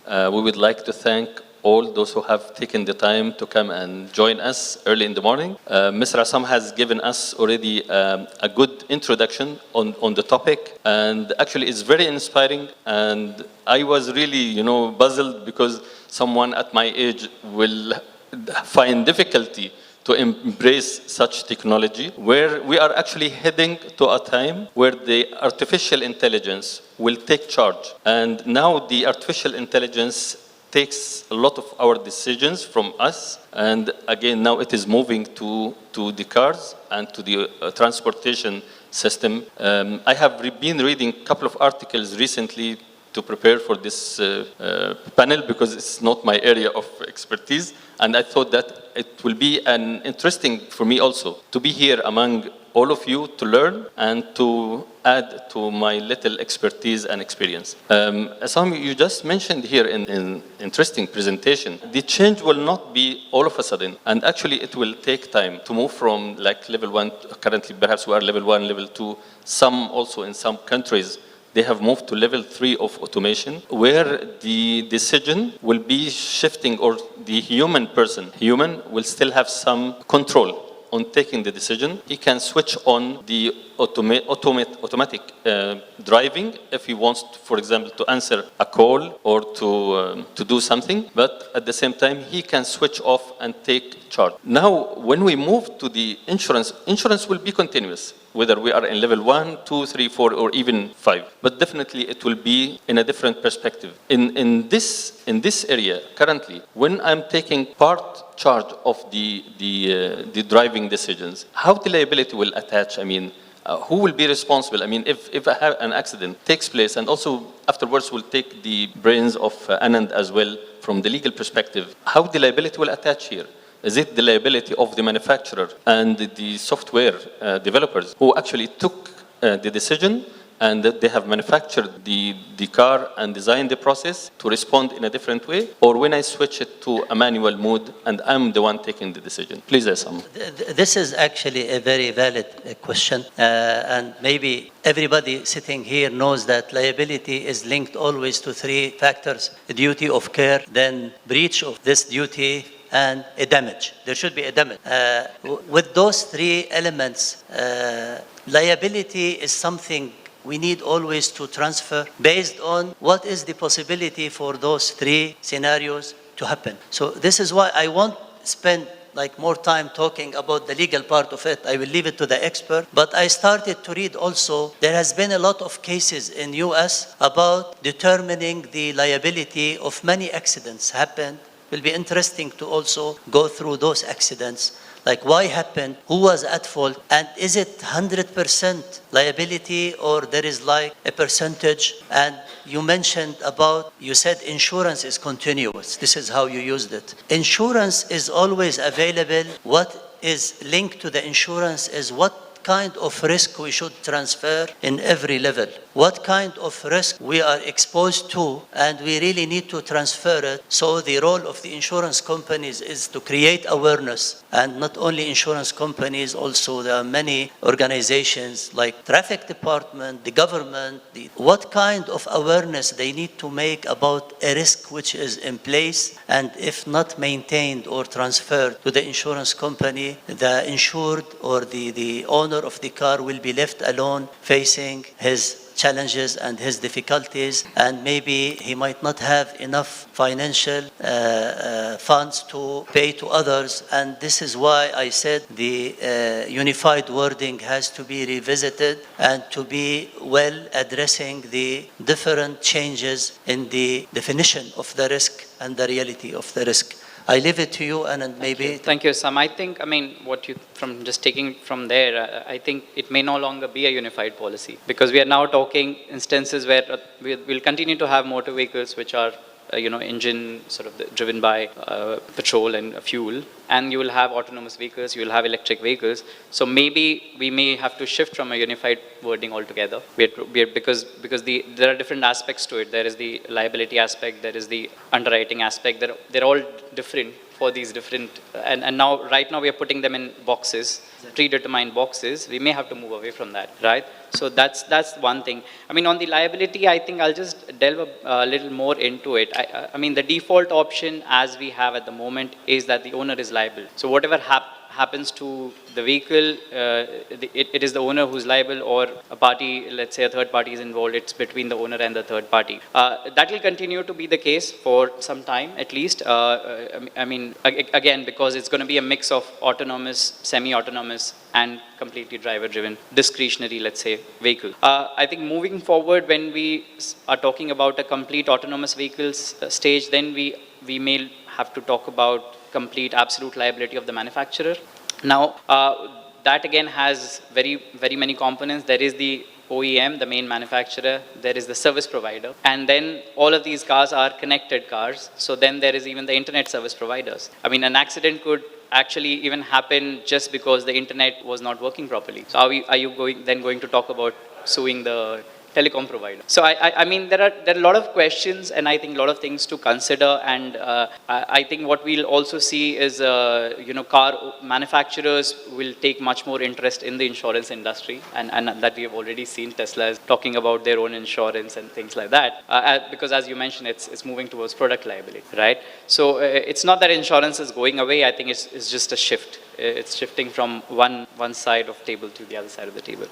We would like to thank all those who have taken the time to come and join us early in the morning. Mr. Assam has given us already a good introduction on the topic, and actually it's very inspiring, and I was really, puzzled because someone at my age will find difficulty to embrace such technology, where we are actually heading to a time where the artificial intelligence will take charge. And now the artificial intelligence takes a lot of our decisions from us, and again now it is moving to the cars and to the transportation system. I have been reading a couple of articles recently to prepare for this panel because it's not my area of expertise, and I thought that it will be an interesting for me also to be here among all of you to learn and to add to my little expertise and experience. Assam, you just mentioned here in interesting presentation, the change will not be all of a sudden, and actually it will take time to move from like level 1, currently perhaps we are level 1, level 2, some also in some countries, they have moved to level 3 of automation, where the decision will be shifting, or the human will still have some control on taking the decision. He can switch on the automatic driving if he wants, for example, to answer a call or to do something, but at the same time he can switch off and take charge. Now, when we move to the insurance will be continuous, whether we are in level 1, 2, 3, 4, or even 5. But definitely it will be in a different perspective. In this area, currently, when I'm taking part charge of the driving decisions, how the liability will attach? I mean, who will be responsible? I mean, if an accident takes place, and also afterwards we'll take the brains of Anand as well from the legal perspective, how the liability will attach here? Is it the liability of the manufacturer and the software developers who actually took the decision and that they have manufactured the car and designed the process to respond in a different way? Or when I switch it to a manual mode and I'm the one taking the decision? Please, Assam. This is actually a very valid question. And maybe everybody sitting here knows that liability is linked always to 3 factors: a duty of care, then breach of this duty, and a damage. There should be a damage. With those 3 elements, liability is something we need always to transfer based on what is the possibility for those 3 scenarios to happen. So this is why I won't spend more time talking about the legal part of it. I will leave it to the expert. But I started to read also, there has been a lot of cases in US about determining the liability of many accidents happened. Will be interesting to also go through those accidents, like why happened, who was at fault, and is it 100% liability or there is like a percentage? And you mentioned about, you said insurance is continuous. This is how you used it. Insurance is always available. What is linked to the insurance is what kind of risk we should transfer in every level. What kind of risk we are exposed to, and we really need to transfer it. So the role of the insurance companies is to create awareness, and not only insurance companies, also there are many organizations like traffic department, the government, what kind of awareness they need to make about a risk which is in place, and if not maintained or transferred to the insurance company, the insured or the owner of the car will be left alone facing his challenges and his difficulties, and maybe he might not have enough financial funds to pay to others. And this is why I said the unified wording has to be revisited and to be well addressing the different changes in the definition of the risk and the reality of the risk. I leave it to you, and maybe... Thank you, Sam. I think, from just taking from there, I think it may no longer be a unified policy, because we are now talking instances where we'll continue to have motor vehicles which are, engine driven by petrol and fuel, and you will have autonomous vehicles, you will have electric vehicles. So maybe we may have to shift from a unified wording altogether, because there are different aspects to it. There is the liability aspect, there is the underwriting aspect. They're all different for these different, and now, right now we are putting them in boxes, predetermined boxes. We may have to move away from that, right? So that's one thing. I mean, on the liability, I think I'll just delve a little more into it. I mean, the default option as we have at the moment is that the owner is liable. So whatever happens to the vehicle, it is the owner who's liable, or a party, let's say a third party is involved, it's between the owner and the third party. That will continue to be the case for some time at least. I mean, again, because it's going to be a mix of autonomous, semi-autonomous, and completely driver-driven, discretionary, let's say, vehicle. I think moving forward, when we are talking about a complete autonomous vehicles stage, then we may have to talk about complete absolute liability of the manufacturer. Now, that again has very many components. There is the OEM, the main manufacturer, there is the service provider, and then all of these cars are connected cars. So then there is even the internet service providers. I mean, an accident could actually even happen just because the internet was not working properly. So are you going to talk about suing the telecom provider? So I mean, there are a lot of questions, and I think a lot of things to consider. And I think what we'll also see is, car manufacturers will take much more interest in the insurance industry, and that we have already seen. Tesla is talking about their own insurance and things like that, because as you mentioned, it's moving towards product liability, right? So it's not that insurance is going away. I think it's just a shift. It's shifting from one side of table to the other side of the table.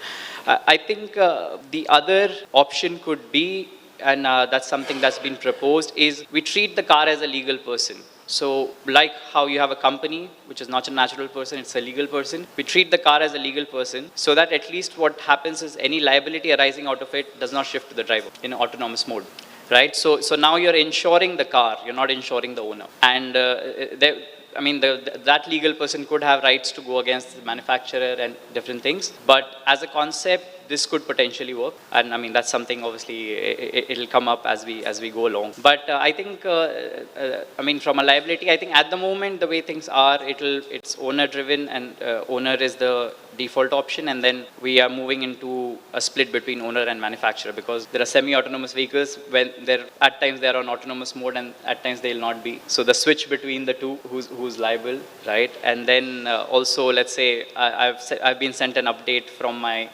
I think the other option could be, and that's something that's been proposed, is we treat the car as a legal person. So like how you have a company, which is not a natural person, it's a legal person, we treat the car as a legal person, so that at least what happens is any liability arising out of it does not shift to the driver in autonomous mode. Right? So now you're insuring the car, you're not insuring the owner. And that legal person could have rights to go against the manufacturer and different things. But as a concept, this could potentially work. And I mean, that's something, obviously, it'll come up as we go along. But I think, from a liability, I think at the moment, the way things are, it's owner-driven, and owner is the default option, and then we are moving into a split between owner and manufacturer, because there are semi-autonomous vehicles when at times they are on autonomous mode and at times they'll not be. So the switch between the two, who's liable, right? And then also, let's say I've been sent an update from my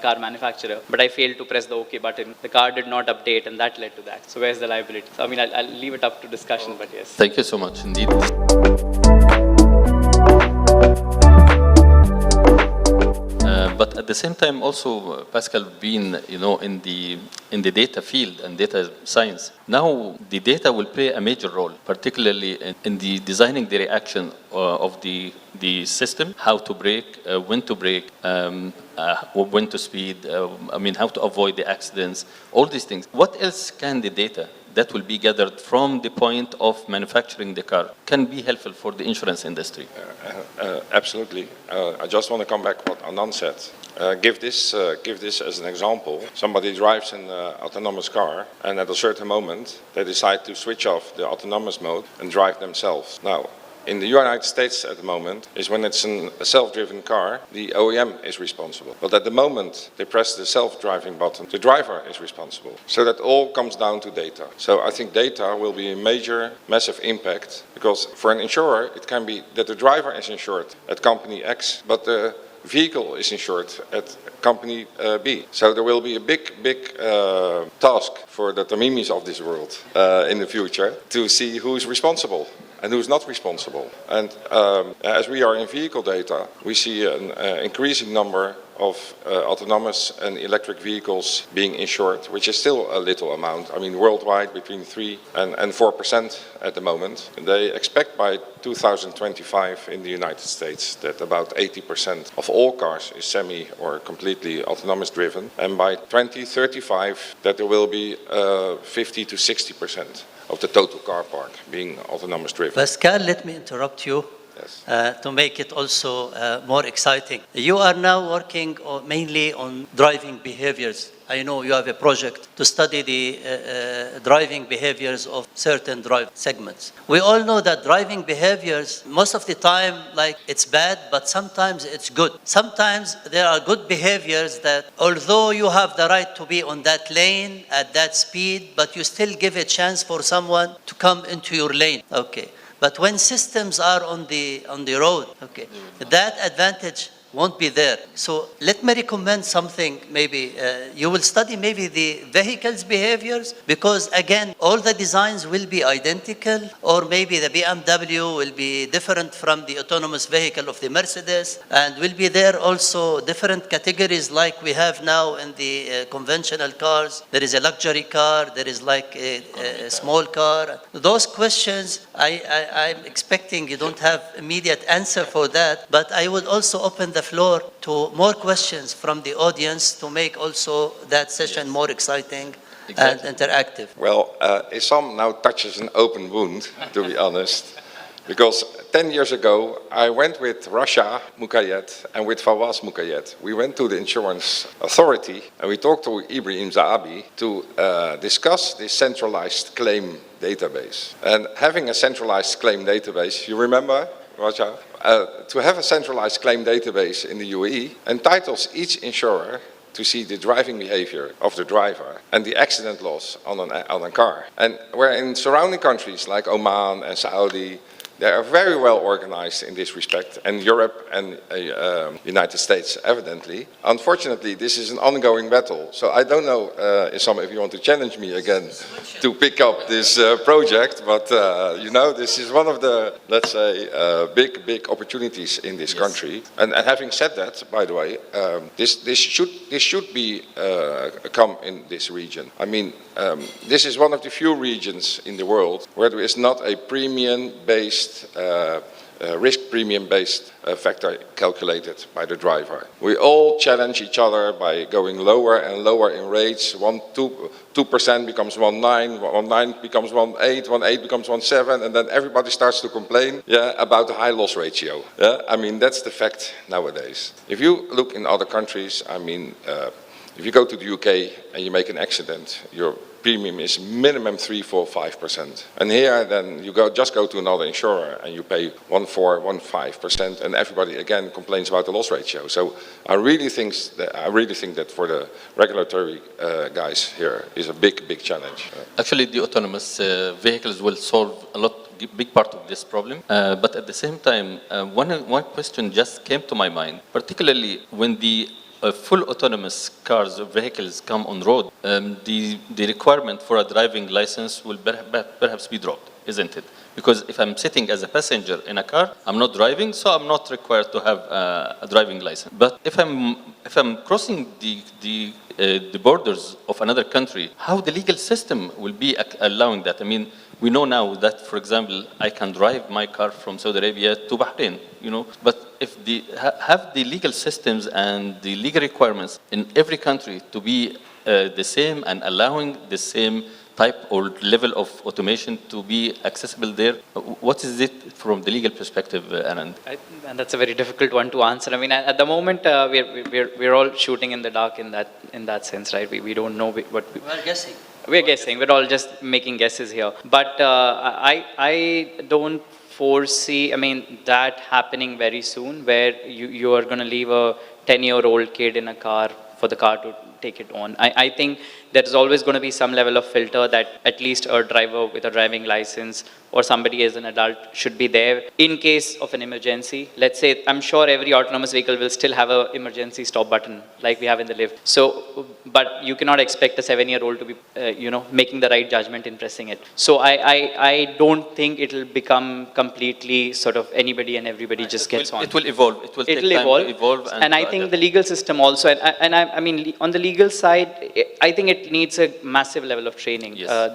car manufacturer, but I failed to press the OK button. The car did not update, and that led to that. So where's the liability? So I mean, I'll leave it up to discussion, but yes. Thank you so much indeed. But at the same time, also, Pascal, being in the data field and data science, now the data will play a major role, particularly in the designing the reaction of the system, how to brake, when to brake, when to speed, how to avoid the accidents, all these things. What else can the data that will be gathered from the point of manufacturing the car can be helpful for the insurance industry? Absolutely. I just want to come back to what Anand said. Give this as an example. Somebody drives an autonomous car, and at a certain moment, they decide to switch off the autonomous mode and drive themselves. Now, in the United States at the moment, is when it's a self-driven car, the OEM is responsible. But at the moment they press the self-driving button, the driver is responsible. So that all comes down to data. So I think data will be a massive impact, because for an insurer, it can be that the driver is insured at company X, but the vehicle is insured at company B. So there will be a big task for the Tamimis of this world in the future to see who's responsible and who's not responsible. And as we are in vehicle data, we see an increasing number of autonomous and electric vehicles being insured, which is still a little amount. I mean, worldwide between 3 and 4% at the moment. And they expect by 2025 in the United States that about 80% of all cars is semi or completely autonomous driven. And by 2035 that there will be 50 to 60% of the total car park being autonomous driven. Pascal, let me interrupt you. Yes. To make it also more exciting. You are now working mainly on driving behaviors. I know you have a project to study the driving behaviors of certain drive segments. We all know that driving behaviors, most of the time, like, it's bad, but sometimes it's good. Sometimes there are good behaviors that, although you have the right to be on that lane at that speed, but you still give a chance for someone to come into your lane. Okay. But when systems are on the road, okay, that advantage won't be there. So let me recommend something. Maybe you will study maybe the vehicles' behaviors, because again, all the designs will be identical, or maybe the BMW will be different from the autonomous vehicle of the Mercedes, and will be there also different categories like we have now in the conventional cars. There is a luxury car, there is like a small car. Those questions, I'm expecting you don't have immediate answer for that, but I would also open the floor to more questions from the audience to make also that session more exciting and interactive. Well, Isam now touches an open wound, to be honest, because 10 years ago, I went with Rasha Mukayet and with Fawaz Mukayet. We went to the insurance authority and we talked to Ibrahim Zaabi to discuss this centralized claim database. And having a centralized claim database, you remember, Raja? To have a centralized claim database in the UAE entitles each insurer to see the driving behavior of the driver and the accident loss on a car. And where in surrounding countries like Oman and Saudi, they are very well organized in this respect, and Europe and United States, evidently. Unfortunately, this is an ongoing battle. So I don't know, Isam, if you want to challenge me again to pick up this project, but you know, this is one of the, let's say, big opportunities in this country. And having said that, by the way, this should be come in this region. I mean, this is one of the few regions in the world where there is not a premium-based risk premium-based factor calculated by the driver. We all challenge each other by going lower and lower in rates. 2% becomes 1.9, 1.9 becomes 1.8, 1.8 becomes 1.7, and then everybody starts to complain about the high loss ratio. I mean, that's the fact nowadays. If you look in other countries, I mean, if you go to the UK and you make an accident, your premium is minimum 3, 4, 5%. And here, then you just go to another insurer and you pay 1.4, 1.5%, and everybody again complains about the loss ratio. So I really think that for the regulatory guys here is a big challenge. Actually, the autonomous vehicles will solve big part of this problem. But at the same time, one question just came to my mind, particularly when the full autonomous cars or vehicles come on road, the requirement for a driving license will perhaps be dropped, isn't it? Because if I'm sitting as a passenger in a car, I'm not driving, so I'm not required to have a driving license. But if I'm crossing the borders of another country, how the legal system will be allowing that? I mean, we know now that, for example, I can drive my car from Saudi Arabia to Bahrain, you know, but if have the legal systems and the legal requirements in every country to be the same and allowing the same type or level of automation to be accessible there, what is it from the legal perspective, Anand? And that's a very difficult one to answer. I mean, at the moment, we're all shooting in the dark in that sense, right? We don't know what we're guessing. We're guessing. We're all just making guesses here. But I don't foresee, I mean, that happening very soon, where you are going to leave a 10-year-old kid in a car for the car to take it on. I think there's always going to be some level of filter that at least a driver with a driving license or somebody as an adult should be there in case of an emergency. Let's say, I'm sure every autonomous vehicle will still have an emergency stop button like we have in the lift. So, but you cannot expect a 7-year-old to be, making the right judgment in pressing it. So I don't think it'll become completely sort of anybody and everybody just gets on. It will evolve. It will take time to evolve. And I think the legal system also, and I mean, on the legal side, I think it needs a massive level of training. Yes.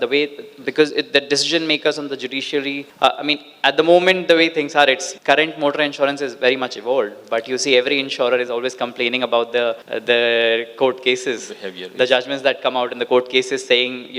Because the decision makers on the judiciary, I mean, at the moment, the way things are, it's current motor insurance is very much evolved. But you see, every insurer is always complaining about the court cases, behavior, the judgments that come out in the court cases saying,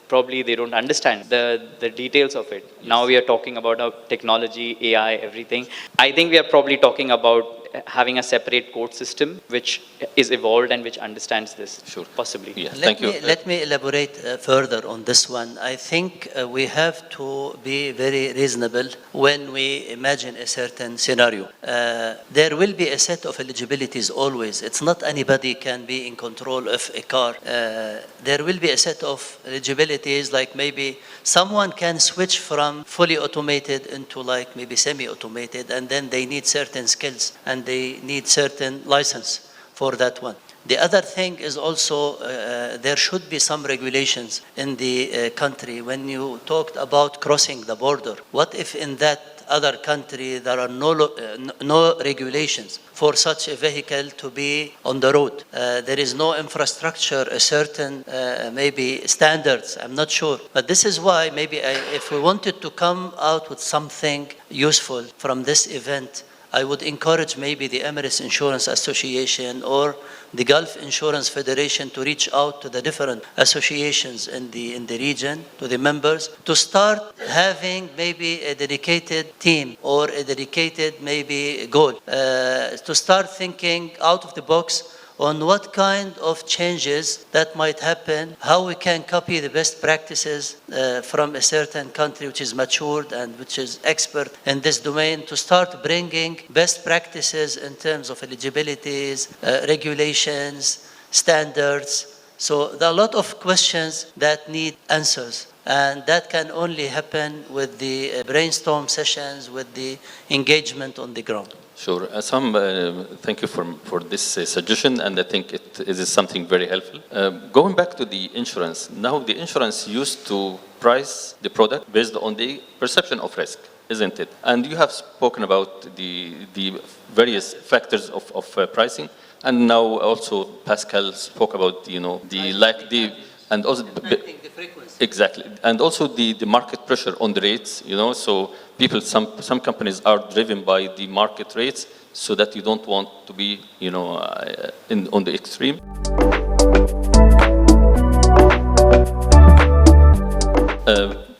probably they don't understand the details of it. Yes. Now we are talking about technology, AI, everything. I think we are probably talking about having a separate court system which is evolved and which understands this. Sure. Possibly. Yeah, thank you. Let me elaborate further on this one. I think we have to be very reasonable when we imagine a certain scenario. There will be a set of eligibilities always. It's not anybody can be in control of a car. There will be a set of eligibilities, like maybe someone can switch from fully automated into like maybe semi-automated, and then they need certain skills and they need certain license for that one. The other thing is also there should be some regulations in the country. When you talked about crossing the border, what if in that other country there are no regulations for such a vehicle to be on the road? There is no infrastructure, a certain maybe standards, I'm not sure. But this is why maybe if we wanted to come out with something useful from this event, I would encourage maybe the Emirates Insurance Association or the Gulf Insurance Federation to reach out to the different associations in the region, to the members, to start having maybe a dedicated team or a dedicated maybe goal, to start thinking out of the box on what kind of changes that might happen, how we can copy the best practices from a certain country which is matured and which is expert in this domain, to start bringing best practices in terms of eligibilities, regulations, standards. So there are a lot of questions that need answers. And that can only happen with the brainstorm sessions, with the engagement on the ground. Sure. Thank you for this suggestion, and I think it is something very helpful. Going back to the insurance, now the insurance used to price the product based on the perception of risk, isn't it? And you have spoken about the various factors of pricing, and now also Pascal spoke about and also The frequency. exactly, and also the market pressure on the rates, so people, some companies are driven by the market rates, so that you don't want to be, on the extreme.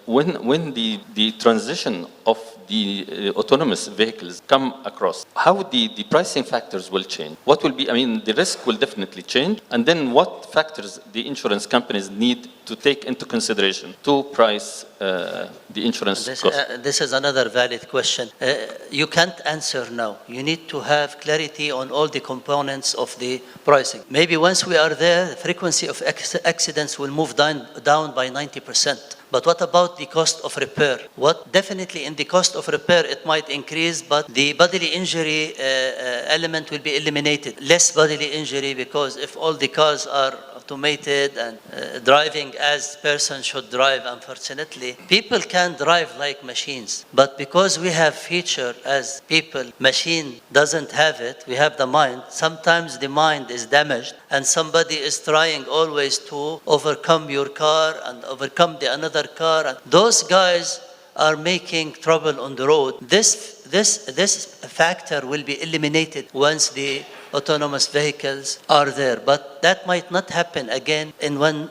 When the transition of the autonomous vehicles come across, how the pricing factors will change? What will be, the risk will definitely change, and then what factors the insurance companies need to take into consideration to price the insurance cost? This is another valid question. You can't answer now. You need to have clarity on all the components of the pricing. Maybe once we are there, the frequency of accidents will move down by 90%. But what about the cost of repair? Definitely in the cost of repair it might increase, but the bodily injury element will be eliminated. Less bodily injury, because if all the cars are automated and driving as person should drive, unfortunately, people can drive like machines. But because we have feature as people, machine doesn't have it, we have the mind. Sometimes the mind is damaged and somebody is trying always to overcome your car and overcome the another car, and those guys are making trouble on the road. This factor will be eliminated once the autonomous vehicles are there, but that might not happen again in one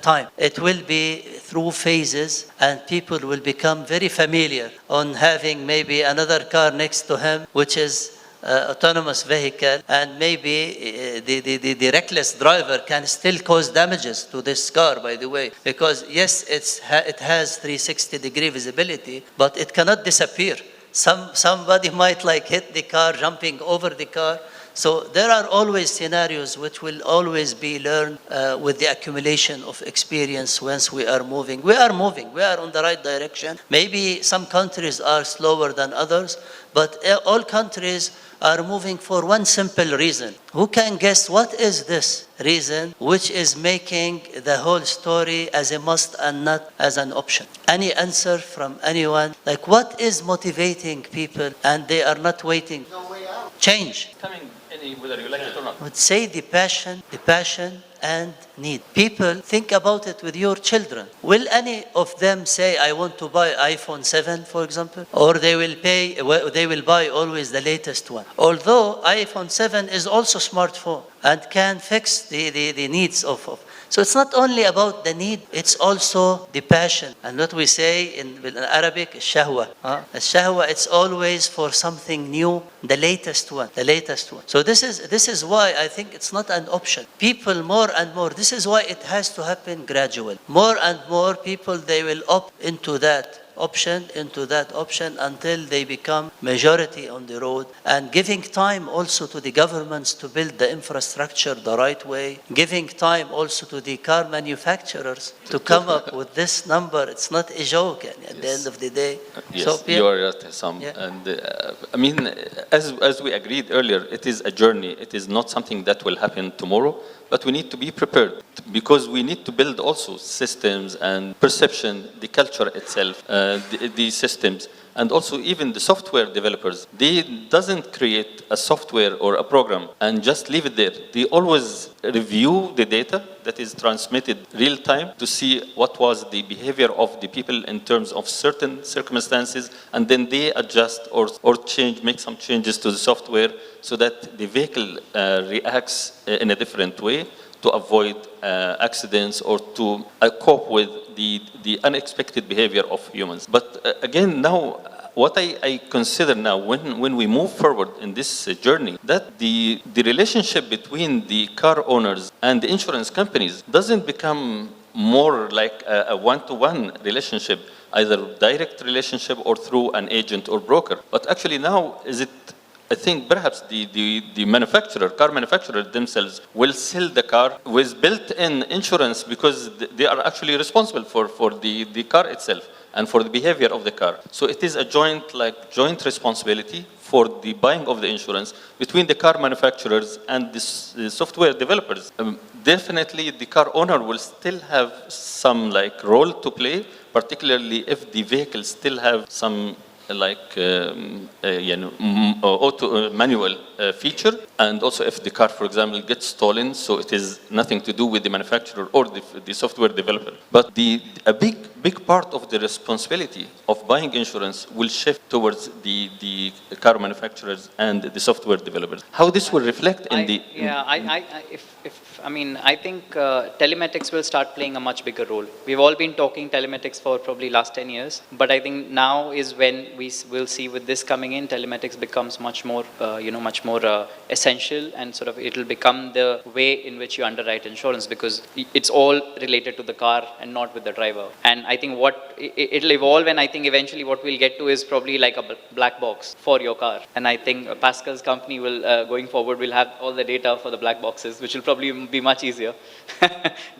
time. It will be through phases, and people will become very familiar on having maybe another car next to him which is autonomous vehicle, and maybe the reckless driver can still cause damages to this car, by the way, because yes, it has 360-degree visibility, but it cannot disappear. Somebody might hit the car, jumping over the car. So there are always scenarios which will always be learned with the accumulation of experience once we are moving. We are on the right direction. Maybe some countries are slower than others, but all countries are moving for one simple reason. Who can guess what is this reason which is making the whole story as a must and not as an option? Any answer from anyone? What is motivating people and they are not waiting? No way out. Change. Coming whether you like it or not. I would say the passion and need. People, think about it with your children. Will any of them say, I want to buy iPhone 7, for example? Or they will buy always the latest one? Although iPhone 7 is also smartphone and can fix the needs of. So it's not only about the need, it's also the passion. And what we say in Arabic, shahwa. Shahwa, it's always for something new, the latest one. So this is why I think it's not an option. People more and more, this is why it has to happen gradually. More and more people, they will opt into that option until they become majority on the road, and giving time also to the governments to build the infrastructure the right way, giving time also to the car manufacturers to come up with this number. It's not a joke at the end of the day. Yes, So, you are right, Sam. Yeah. And I mean, as we agreed earlier, it is a journey. It is not something that will happen tomorrow, but we need to be prepared because we need to build also systems and perception, the culture itself, the systems, and also even the software developers. They doesn't create a software or a program and just leave it there. They always review the data that is transmitted real time to see what was the behavior of the people in terms of certain circumstances, and then they adjust or change, make some changes to the software so that the vehicle reacts in a different way to avoid accidents or to cope with the unexpected behavior of humans. But again, now, what I consider now, when we move forward in this journey, that the relationship between the car owners and the insurance companies doesn't become more like a one-to-one relationship, either direct relationship or through an agent or broker. But actually now, I think perhaps the car manufacturer themselves will sell the car with built-in insurance because they are actually responsible for the car itself and for the behavior of the car. So it is a joint responsibility for the buying of the insurance between the car manufacturers and the software developers. Definitely the car owner will still have some role to play, particularly if the vehicles still have some manual feature, and also if the car, for example, gets stolen, so it is nothing to do with the manufacturer or the software developer. But a big part of the responsibility of buying insurance will shift towards the car manufacturers and the software developers. How this will reflect in the... I think telematics will start playing a much bigger role. We've all been talking telematics for probably last 10 years, but I think now is when we will see with this coming in, telematics becomes much more essential, and sort of it'll become the way in which you underwrite insurance, because it's all related to the car and not with the driver. And I think it'll evolve, and I think eventually what we'll get to is probably like a black box for your car. And I think Pascal's company will, going forward, will have all the data for the black boxes, which will probably be much easier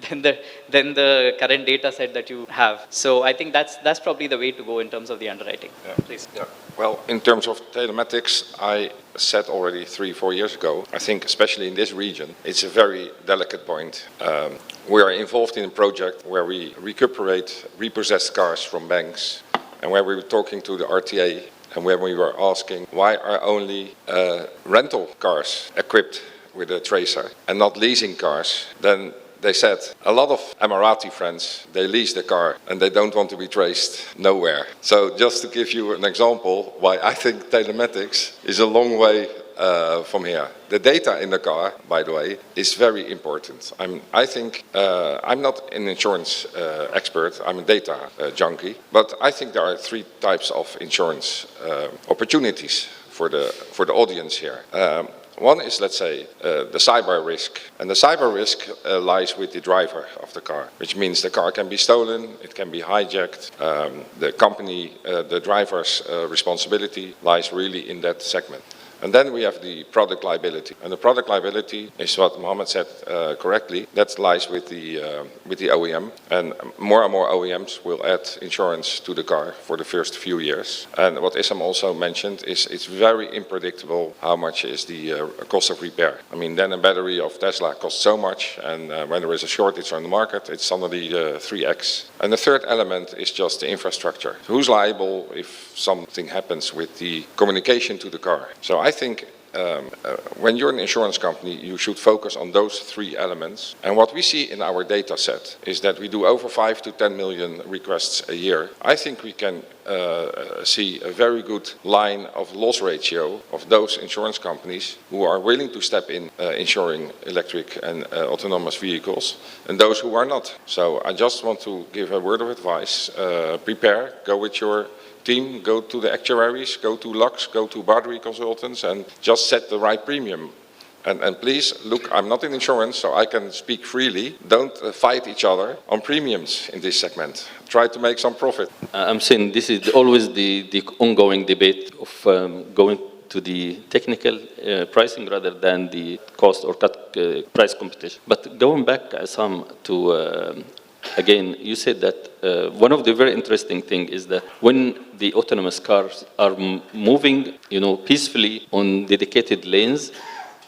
than the current data set that you have. So I think that's probably the way to go in terms of the underwriting. Yeah. Please. Yeah. Well, in terms of telematics, I said already 3-4 years ago, I think especially in this region, it's a very delicate point. We are involved in a project where we recuperate repossessed cars from banks, and where we were talking to the RTA, and where we were asking why are only rental cars equipped with a tracer and not leasing cars. Then they said a lot of Emirati friends, they lease the car and they don't want to be traced nowhere. So just to give you an example why I think telematics is a long way from here. The data in the car, by the way, is very important. I think I'm not an insurance expert, I'm a data junkie, but I think there are 3 types of insurance opportunities for the audience here. One is, let's say, the cyber risk. And the cyber risk lies with the driver of the car, which means the car can be stolen, it can be hijacked. The driver's responsibility lies really in that segment. And then we have the product liability. And the product liability is what Mohammed said correctly. That lies with the OEM. And more OEMs will add insurance to the car for the first few years. And what Issam also mentioned is it's very unpredictable how much is the cost of repair. I mean, then a battery of Tesla costs so much, and when there is a shortage on the market, it's suddenly 3x. And the third element is just the infrastructure. Who's liable if something happens with the communication to the car? So I think when you're an insurance company, you should focus on those 3 elements. And what we see in our data set is that we do over 5 to 10 million requests a year. I think we can see a very good line of loss ratio of those insurance companies who are willing to step in insuring electric and autonomous vehicles, and those who are not. So I just want to give a word of advice. Prepare, go with your team, go to the actuaries, go to Lux, go to battery consultants, and just set the right premium. And please, look, I'm not in insurance, so I can speak freely. Don't fight each other on premiums in this segment. Try to make some profit. I'm saying this is always the ongoing debate of going to the technical pricing rather than the cost or cut price competition. But going back, Assam, to again, you said that one of the very interesting things is that when the autonomous cars are moving, peacefully on dedicated lanes,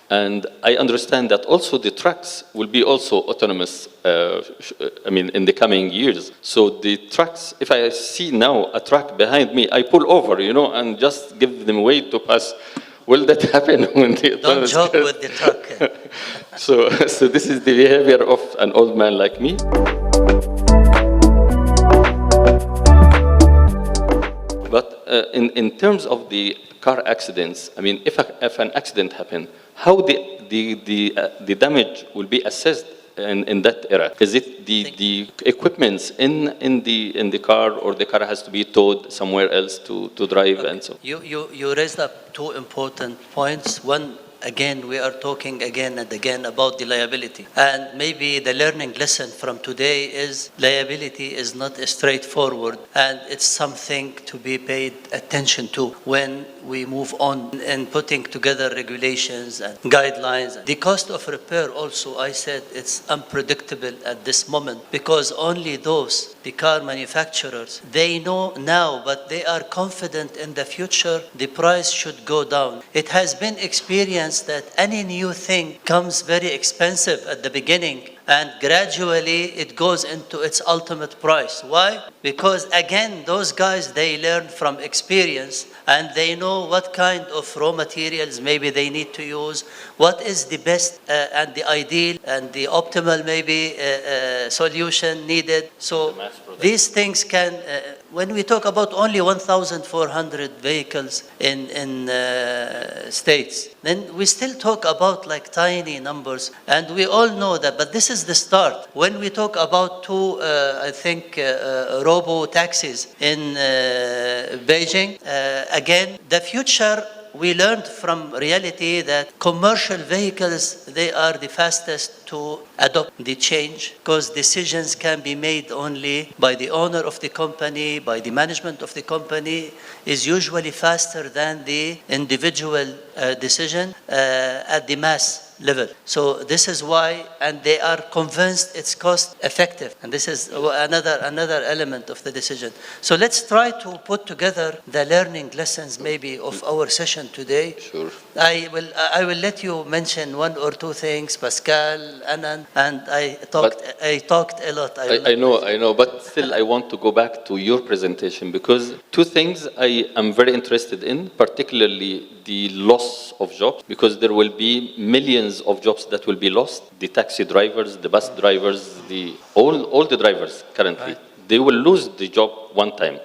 and I understand that also the trucks will be also autonomous, in the coming years. So the trucks, if I see now a truck behind me, I pull over, and just give them way to pass. Will that happen when the Don't joke with the truck. So this is the behavior of an old man like me. But in terms of the car accidents, if an accident happened, how the damage will be assessed in that era? Is it the equipments in the car, or the car has to be towed somewhere else to drive and so? You raised up two important points. One, again, we are talking again and again about the liability. And maybe the learning lesson from today is liability is not straightforward, and it's something to be paid attention to when we move on and putting together regulations and guidelines. The cost of repair also, I said, it's unpredictable at this moment, because only the car manufacturers, they know now, but they are confident in the future the price should go down. It has been experienced that any new thing comes very expensive at the beginning, and gradually it goes into its ultimate price. Why? Because again, those guys, they learn from experience, and they know what kind of raw materials maybe they need to use, what is the best and the ideal and the optimal maybe solution needed. So these things can, when we talk about only 1,400 vehicles in states, then we still talk about like tiny numbers, and we all know that, but this is the start. When we talk about two, robo-taxis in Beijing, again, the future, we learned from reality that commercial vehicles, they are the fastest to adopt the change, because decisions can be made only by the owner of the company, by the management of the company, is usually faster than the individual decision at the mass level. So this is why, and they are convinced it's cost effective, and this is another element of the decision. So let's try to put together the learning lessons maybe of our session today. Sure. I will let you mention one or two things, Pascal, Anand, and I talked a lot. I know, but still I want to go back to your presentation, because two things I am very interested in, particularly the loss of jobs, because there will be millions of jobs that will be lost. The taxi drivers, the bus drivers, all the drivers currently. Right. They will lose the job one time.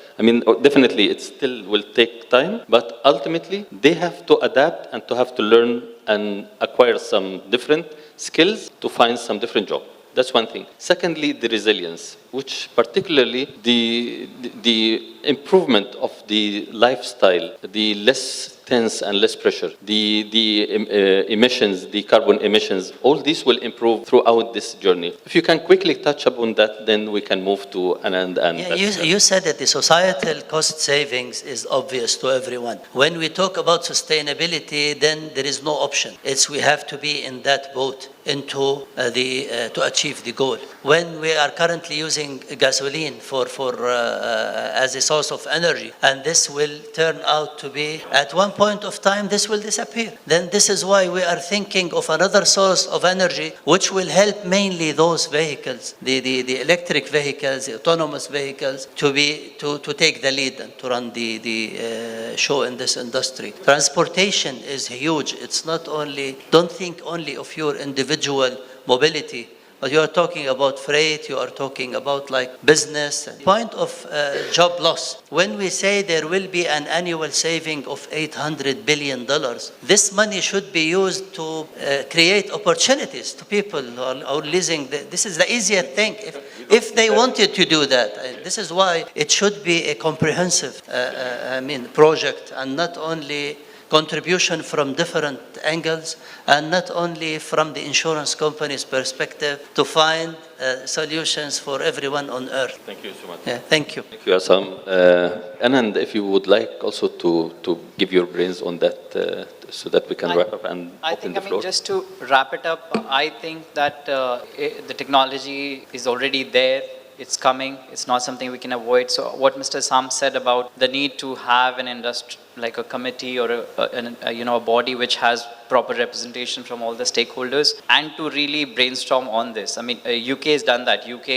Definitely it still will take time, but ultimately they have to adapt and to have to learn and acquire some different skills to find some different job. That's one thing. Secondly, the resilience, which particularly the improvement of the lifestyle, the less tense and less pressure, the emissions, the carbon emissions, all these will improve throughout this journey. If you can quickly touch upon that, then we can move to Anand and you said that the societal cost savings is obvious to everyone. When we talk about sustainability, then there is no option. We have to be in that boat into to achieve the goal. When we are currently using gasoline for as a source of energy, and this will turn out to be, at one point of time, this will disappear. Then this is why we are thinking of another source of energy, which will help mainly those vehicles, the electric vehicles, the autonomous vehicles, to take the lead and to run the show in this industry. Transportation is huge. It's not only, don't think only of your individual mobility, But you are talking about freight, you are talking about like business. Point of job loss. When we say there will be an annual saving of $800 billion, this money should be used to create opportunities to people who are leasing. This is the easiest thing. If they wanted to do that, this is why it should be a comprehensive project, and not only contribution from different angles, and not only from the insurance company's perspective to find solutions for everyone on earth. Thank you so much. Yeah, thank you. Thank you, Assam. Anand, if you would like also to give your brains on that so that we can wrap up and open the floor. Just to wrap it up, I think that the technology is already there. It's coming. It's not something we can avoid. So what Mr. Sam said about the need to have an industry, like a committee or a body which has proper representation from all the stakeholders, and to really brainstorm on this. I mean, UK has done that. UK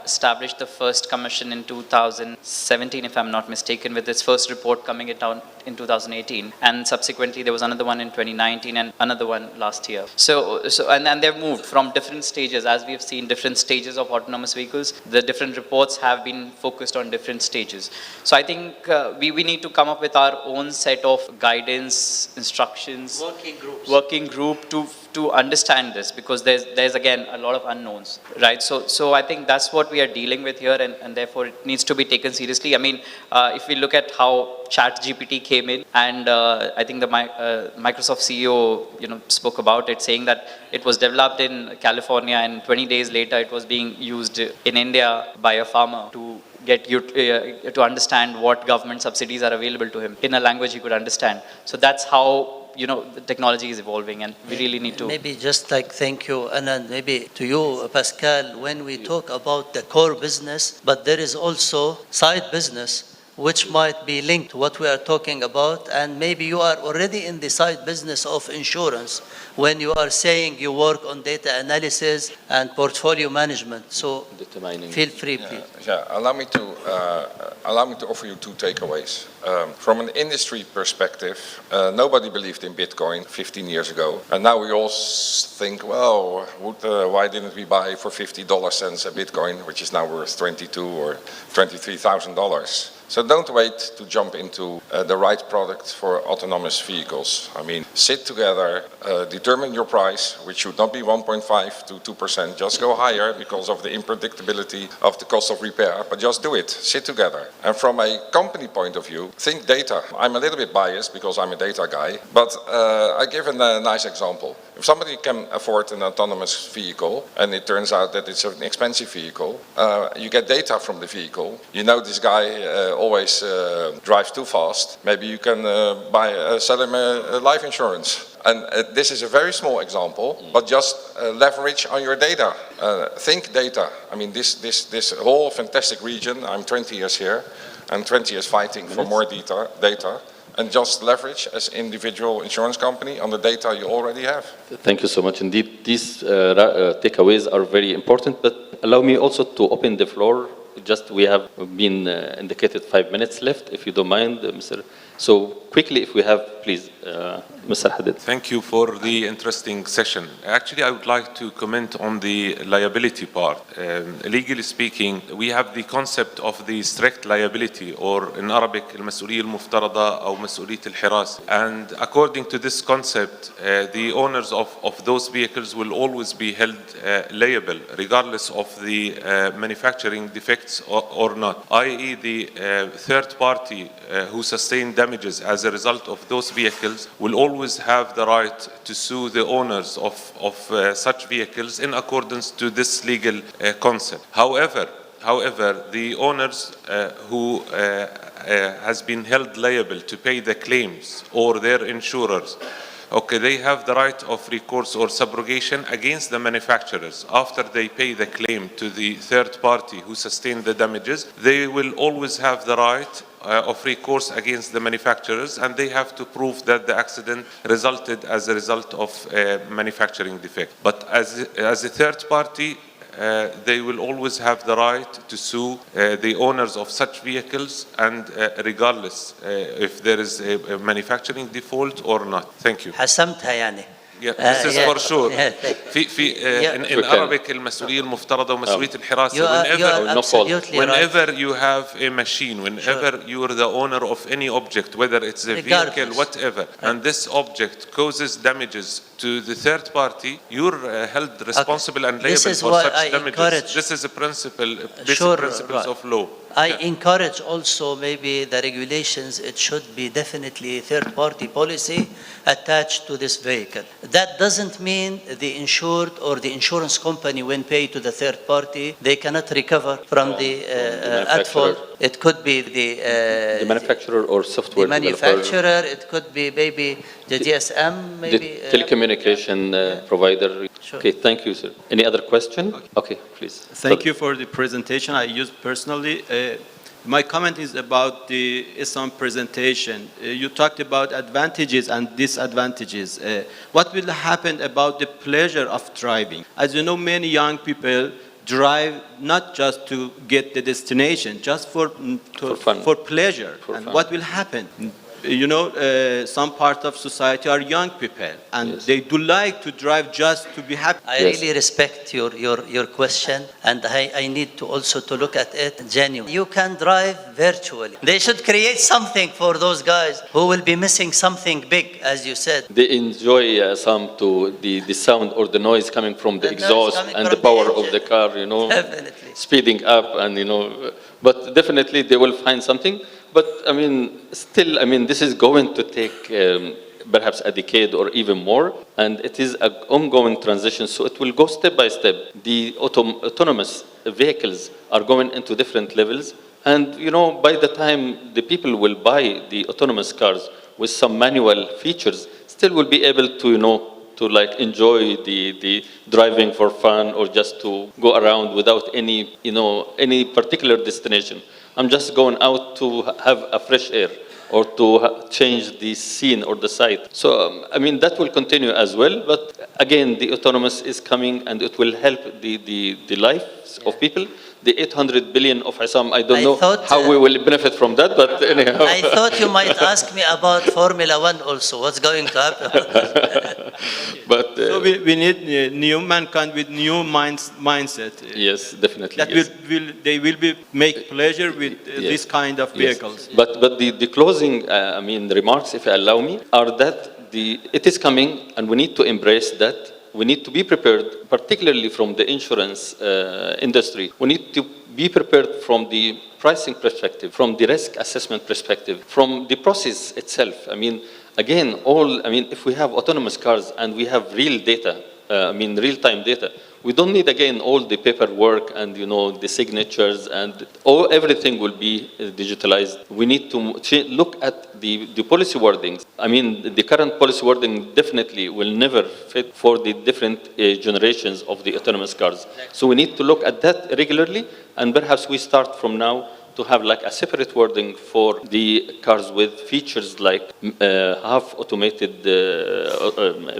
established the first commission in 2017, if I'm not mistaken, with its first report coming down in 2018, and subsequently there was another one in 2019 and another one last year. So and they've moved from different stages, as we have seen different stages of autonomous vehicles. The different reports have been focused on different stages. So I think we need to come up with our own set of guidance, instructions, working group to understand this, because there's again a lot of unknowns, right? So I think that's what we are dealing with here, and therefore it needs to be taken seriously. I mean, if we look at how ChatGPT came in, and I think the Microsoft CEO spoke about it, saying that it was developed in California, and 20 days later it was being used in India by a farmer to get you to understand what government subsidies are available to him in a language he could understand. So that's how the technology is evolving, and we really need to. Maybe just like, thank you, and maybe to you, Pascal, when we talk about the core business, but there is also side business which might be linked to what we are talking about, and maybe you are already in the side business of insurance when you are saying you work on data analysis and portfolio management. So feel free, please. Yeah, allow me to offer you two takeaways. From an industry perspective, nobody believed in Bitcoin 15 years ago, and now we all think, well, why didn't we buy for $50 a Bitcoin, which is now worth $22,000 or $23,000? So don't wait to jump into the right product for autonomous vehicles. I mean, sit together, determine your price, which should not be 1.5 to 2%. Just go higher because of the unpredictability of the cost of repair, but just do it. Sit together. And from a company point of view, think data. I'm a little bit biased because I'm a data guy, but I give a nice example. If somebody can afford an autonomous vehicle, and it turns out that it's an expensive vehicle, you get data from the vehicle. You know this guy always drives too fast. Maybe you can sell him a life insurance. And this is a very small example, but just leverage on your data. Think data. I mean, this whole fantastic region, I'm 20 years here, and 20 years fighting for more data. And just leverage as individual insurance company on the data you already have. Thank you so much indeed. These takeaways are very important, but allow me also to open the floor. Just we have been indicated 5 minutes left, if you don't mind, Mr. So quickly, if we have, please, Mr. Hadid. Thank you for the interesting session. Actually, I would like to comment on the liability part. Legally speaking, we have the concept of the strict liability, or in Arabic, المسؤولية المفترضة أو مسؤولية الحراسة. And according to this concept, the owners of those vehicles will always be held liable, regardless of the manufacturing defects or not, i.e. the third party who sustained damages as a result of those vehicles will always have the right to sue the owners of such vehicles in accordance to this legal concept. However, the owners who has been held liable to pay the claims, or their insurers, okay, they have the right of recourse or subrogation against the manufacturers. After they pay the claim to the third party who sustained the damages, they will always have the right of recourse against the manufacturers, and they have to prove that the accident resulted as a result of manufacturing defect. But as a third party, they will always have the right to sue the owners of such vehicles, and regardless if there is a manufacturing default or not. Thank you. حسمتها يعني. Yeah, this is for sure. في in Okay. Arabic المسؤولية المفترضة ومسؤولية الحراسة. You are absolutely right. Whenever you have a machine, whenever you're the owner of any object, whether it's a vehicle, Regardless. whatever, and this object causes damages to the third party, you're held responsible and This liable is for why such I damages. encourage- This is a principle, basic Sure, principles right. of law. I encourage also maybe the regulations, it should be definitely third-party policy attached to this vehicle. That doesn't mean the insured or the insurance company, when paid to the third party, they cannot recover from the at fault. It could be the manufacturer or software the manufacturer. It could be maybe the GSM, maybe the telecommunication provider. Sure. Okay, thank you, sir. Any other question? Okay, please. Thank you for the presentation. I used personally. My comment is about the Islam presentation. You talked about advantages and disadvantages. What will happen about the pleasure of driving? As you know, many young people drive not just to get the destination, just for fun. for pleasure. For and fun. what will happen? You know, some part of society are young people, and Yes. they do like to drive just to be happy. I really respect your question, and I need to also to look at it genuinely. You can drive virtually. They should create something for those guys who will be missing something big, as you said. They enjoy some to the sound or the noise coming from the The noise exhaust coming and from the power the of engine. the car, you know, Definitely. speeding up and, you know, but definitely they will find something. But I mean, still, I mean, this is going to take perhaps a decade or even more, and it is an ongoing transition, so it will go step by step. The autonomous vehicles are going into different levels, and you know, by the time the people will buy the autonomous cars with some manual features, still will be able to, you know, to like enjoy the driving for fun or just to go around without any, you know, any particular destination. I'm just going out to have a fresh air or to change the scene or the site. So, I mean, that will continue as well. But again, the autonomous is coming and it will help the lives of people. The 800 billion of Isam, I don't know how we will benefit from that, but anyhow. I thought you might ask me about Formula One also. What's going to happen? But So we need new mankind with new mindset. yes, definitely. That Yes. they will be make pleasure with this kind of vehicles. Yes. But the closing, I mean, remarks, if you allow me, are that it is coming, and we need to embrace that. We need to be prepared, particularly from the insurance industry. We need to be prepared from the pricing perspective, from the risk assessment perspective, from the process itself. I mean, again, if we have autonomous cars and we have real data, real-time data, we don't need, again, all the paperwork and, you know, the signatures and everything will be digitalized. We need to look at the policy wordings. I mean, the current policy wording definitely will never fit for the different generations of the autonomous cars. So we need to look at that regularly, and perhaps we start from now to have like a separate wording for the cars with features like half automated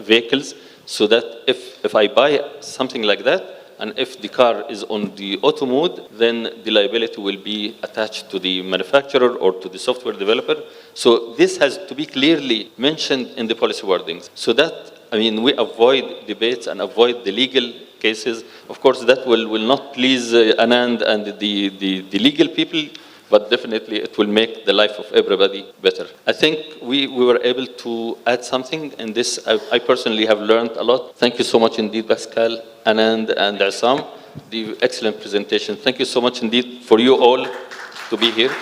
vehicles, so that if I buy something like that, and if the car is on the auto mode, then the liability will be attached to the manufacturer or to the software developer. So this has to be clearly mentioned in the policy wordings, so that, I mean, we avoid debates and avoid the legal cases. Of course, that will not please Anand and the legal people, but definitely it will make the life of everybody better. I think we were able to add something in this. I personally have learned a lot. Thank you so much indeed, Pascal, Anand, and Isam. The excellent presentation. Thank you so much indeed for you all to be here.